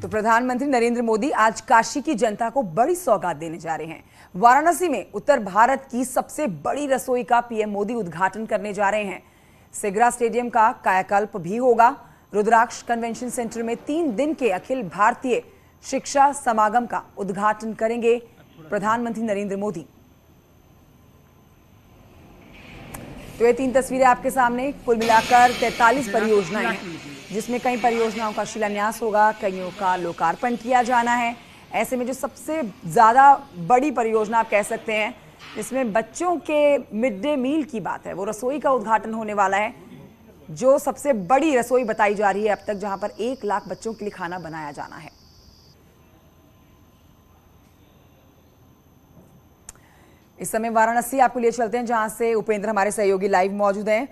तो प्रधानमंत्री नरेंद्र मोदी आज काशी की जनता को बड़ी सौगात देने जा रहे हैं। वाराणसी में उत्तर भारत की सबसे बड़ी रसोई का पीएम मोदी उद्घाटन करने जा रहे हैं। सेगरा स्टेडियम का कायाकल्प भी होगा। रुद्राक्ष कन्वेंशन सेंटर में 3 दिन के अखिल भारतीय शिक्षा समागम का उद्घाटन करेंगे प्रधानमंत्री नरेंद्र मोदी। तो ये 3 तस्वीरें आपके सामने। कुल मिलाकर 43 परियोजनाएं हैं, जिसमें कई परियोजनाओं का शिलान्यास होगा, कईयों का लोकार्पण किया जाना है। ऐसे में जो सबसे ज्यादा बड़ी परियोजना आप कह सकते हैं, इसमें बच्चों के मिड डे मील की बात है, वो रसोई का उद्घाटन होने वाला है, जो सबसे बड़ी रसोई बताई जा रही है अब तक, जहां पर 1 लाख बच्चों के लिए खाना बनाया जाना है। इस समय वाराणसी आपको लिए चलते हैं, जहां से उपेंद्र हमारे सहयोगी लाइव मौजूद हैं।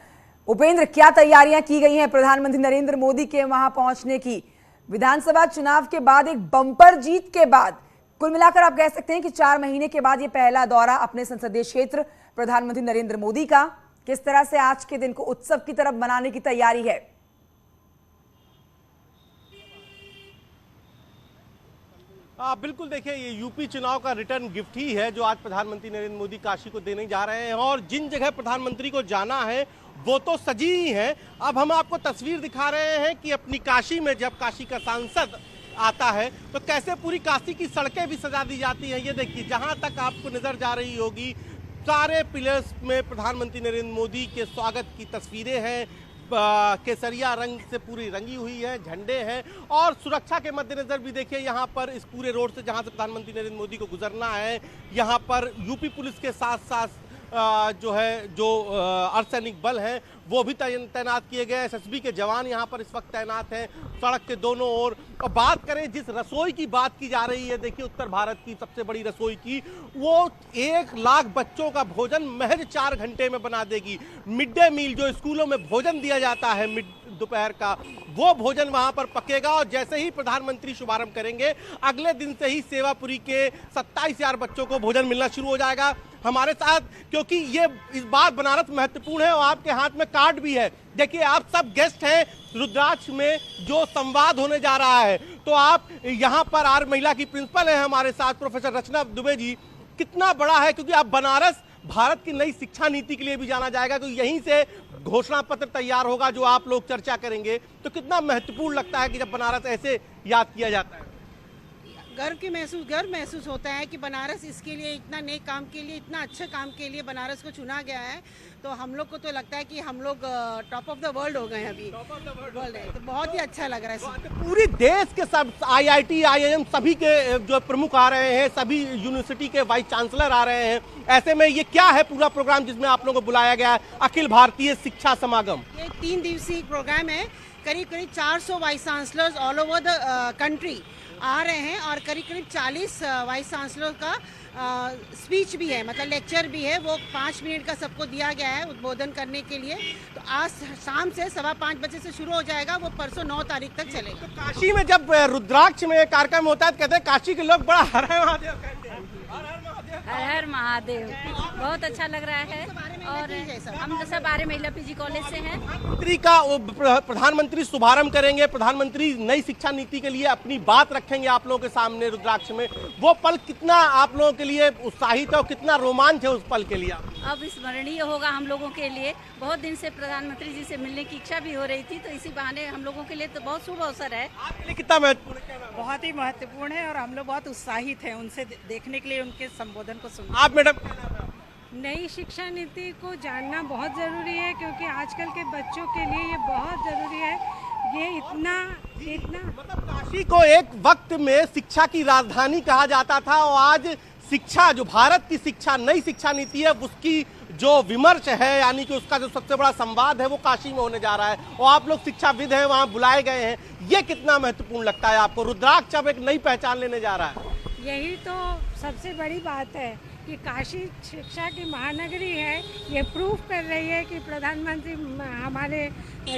उपेंद्र, क्या तैयारियां की गई हैं प्रधानमंत्री नरेंद्र मोदी के वहां पहुंचने की? विधानसभा चुनाव के बाद एक बम्पर जीत के बाद कुल मिलाकर आप कह सकते हैं कि 4 महीने के बाद ये पहला दौरा अपने संसदीय क्षेत्र प्रधानमंत्री नरेंद्र मोदी का। किस तरह से आज के दिन को उत्सव की तरफ बनाने की तैयारी है? बिल्कुल, देखिए, ये यूपी चुनाव का रिटर्न गिफ्ट ही है जो आज प्रधानमंत्री नरेंद्र मोदी काशी को देने जा रहे हैं। और जिन जगह प्रधानमंत्री को जाना है वो तो सजी ही है। अब हम आपको तस्वीर दिखा रहे हैं कि अपनी काशी में जब काशी का सांसद आता है तो कैसे पूरी काशी की सड़कें भी सजा दी जाती हैं। ये देखिए, जहां तक आपको नजर जा रही होगी, सारे पिलर्स में प्रधानमंत्री नरेंद्र मोदी के स्वागत की तस्वीरें हैं। केसरिया रंग से पूरी रंगी हुई है, झंडे हैं। और सुरक्षा के मद्देनजर भी देखिए, यहाँ पर इस पूरे रोड से जहाँ से प्रधानमंत्री नरेंद्र मोदी को गुजरना है, यहाँ पर यूपी पुलिस के साथ साथ जो अर्धसैनिक बल हैं वो भी तैनात किए गए। एसएसबी के जवान यहाँ पर इस वक्त तैनात हैं सड़क के दोनों ओर। और बात करें जिस रसोई की बात की जा रही है, देखिए, उत्तर भारत की सबसे बड़ी रसोई की, वो 1 लाख बच्चों का भोजन महज 4 घंटे में बना देगी। मिड डे मील जो स्कूलों में भोजन दिया जाता है दोपहर का, वो भोजन वहां पर पकेगा। और जैसे ही प्रधानमंत्री शुभारंभ करेंगे, अगले दिन से ही सेवापुरी के 27,000 बच्चों को भोजन मिलना शुरू हो जाएगा। हमारे साथ, क्योंकि ये इस बार बनारस महत्वपूर्ण है और आपके हाथ में कार्ड भी है, देखिए, आप सब गेस्ट हैं रुद्राक्ष में जो संवाद होने जा रहा है। तो आप यहाँ पर आर महिला की प्रिंसिपल है हमारे साथ, प्रोफेसर रचना दुबे जी। कितना बड़ा है, क्योंकि अब बनारस भारत की नई शिक्षा नीति के लिए भी जाना जाएगा, क्योंकि यहीं से घोषणा पत्र तैयार होगा जो आप लोग चर्चा करेंगे। तो कितना महत्वपूर्ण लगता है कि जब बनारस ऐसे याद किया जाता है? गर्व महसूस होता है कि बनारस इसके लिए, इतना नेक काम के लिए, इतना अच्छे काम के लिए बनारस को चुना गया है। तो हम लोग को तो लगता है कि हम लोग टॉप ऑफ द वर्ल्ड हो गए हैं अभी। वर्ल्ड है तो बहुत ही अच्छा लग रहा है। पूरे देश के सब IIT, IIM सभी के जो प्रमुख आ रहे हैं, सभी यूनिवर्सिटी के वाइस चांसलर आ रहे हैं। ऐसे में ये क्या है पूरा प्रोग्राम जिसमें आप लोगों को बुलाया गया है, अखिल भारतीय शिक्षा समागम? ये 3 दिवसीय प्रोग्राम है। करीब 400 vice chancellors all over the country आ रहे हैं और करीब 40 वाइस चांसलर का स्पीच भी है, मतलब लेक्चर भी है। वो 5 मिनट का सबको दिया गया है उद्बोधन करने के लिए। तो आज शाम से 5:15 बजे से शुरू हो जाएगा, वो परसों 9 तारीख तक चलेगा। तो काशी में जब रुद्राक्ष में कार्यक्रम होता है तो कहते हैं काशी के लोग बड़ा हर हर महादेव कहते हैं। हर हर महादेव, बहुत अच्छा लग रहा है। और हम सब आर्य महिला PG कॉलेज से हैं। प्रधानमंत्री शुभारंभ करेंगे, प्रधानमंत्री नई शिक्षा नीति के लिए अपनी बात रखेंगे आप लोगों के सामने रुद्राक्ष में। वो पल कितना आप लोगों के लिए उत्साहित है और कितना रोमांच है उस पल के लिए? अब स्मरणीय होगा हम लोगों के लिए। बहुत दिन से प्रधानमंत्री जी से मिलने की इच्छा भी हो रही थी, तो इसी बहाने हम लोगों के लिए तो बहुत शुभ अवसर है। आपके लिए कितना महत्वपूर्ण है? बहुत ही महत्वपूर्ण है और हम लोग बहुत उत्साहित हैं उनसे देखने के लिए, उनके संबोधन को सुनने। आप मैडम? नई शिक्षा नीति को जानना बहुत ज़रूरी है, क्योंकि आजकल के बच्चों के लिए ये बहुत ज़रूरी है। ये इतना मतलब काशी को एक वक्त में शिक्षा की राजधानी कहा जाता था, और आज शिक्षा, जो भारत की शिक्षा, नई शिक्षा नीति है, उसकी जो विमर्श है, यानी कि उसका जो सबसे बड़ा संवाद है, वो काशी में होने जा रहा है। और आप लोग शिक्षाविद हैं, वहाँ बुलाए गए हैं। ये कितना महत्वपूर्ण लगता है आपको? रुद्राक्ष अब एक नई पहचान लेने जा रहा है। यही तो सबसे बड़ी बात है कि काशी शिक्षा की महानगरी है। ये प्रूफ कर रही है कि प्रधानमंत्री हमारे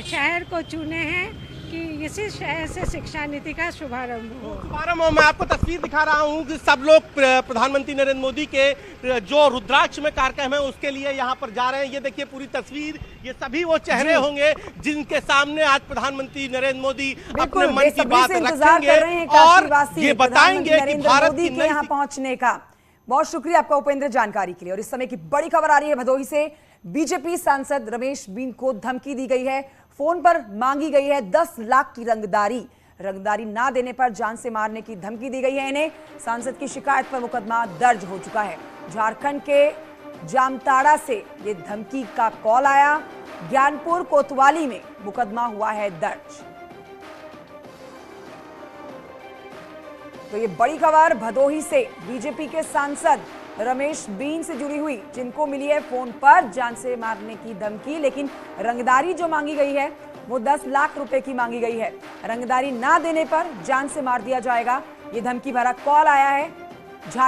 शहर को चुने हैं, कि इसी शहर से शिक्षा नीति का शुभारंभ हो। शुभारंभ मैं आपको तस्वीर दिखा रहा हूँ कि सब लोग प्रधानमंत्री नरेंद्र मोदी के जो रुद्राक्ष में कार्यक्रम है उसके लिए यहाँ पर जा रहे हैं। ये देखिए पूरी तस्वीर, ये सभी वो चेहरे होंगे जिनके सामने आज प्रधानमंत्री नरेंद्र मोदी अपने मन की बात रखेंगे और ये बताएंगे कि भारत की नई यहाँ पहुंचने का। बहुत शुक्रिया आपका उपेंद्र जानकारी के लिए। और इस समय की बड़ी खबर आ रही है भदोही से। बीजेपी सांसद रमेश बीन को धमकी दी गई है, फोन पर मांगी गई है 10 लाख की रंगदारी ना देने पर जान से मारने की धमकी दी गई है इन्हें। सांसद की शिकायत पर मुकदमा दर्ज हो चुका है। झारखंड के जामताड़ा से ये धमकी का कॉल आया। ज्ञानपुर कोतवाली में मुकदमा हुआ है दर्ज। तो ये बड़ी खबर भदोही से बीजेपी के सांसद रमेश बीन से जुड़ी हुई, जिनको मिली है फोन पर जान से मारने की धमकी, लेकिन रंगदारी जो मांगी गई है वो 10 लाख रुपए की मांगी गई है। रंगदारी ना देने पर जान से मार दिया जाएगा, ये धमकी भरा कॉल आया है झारखंड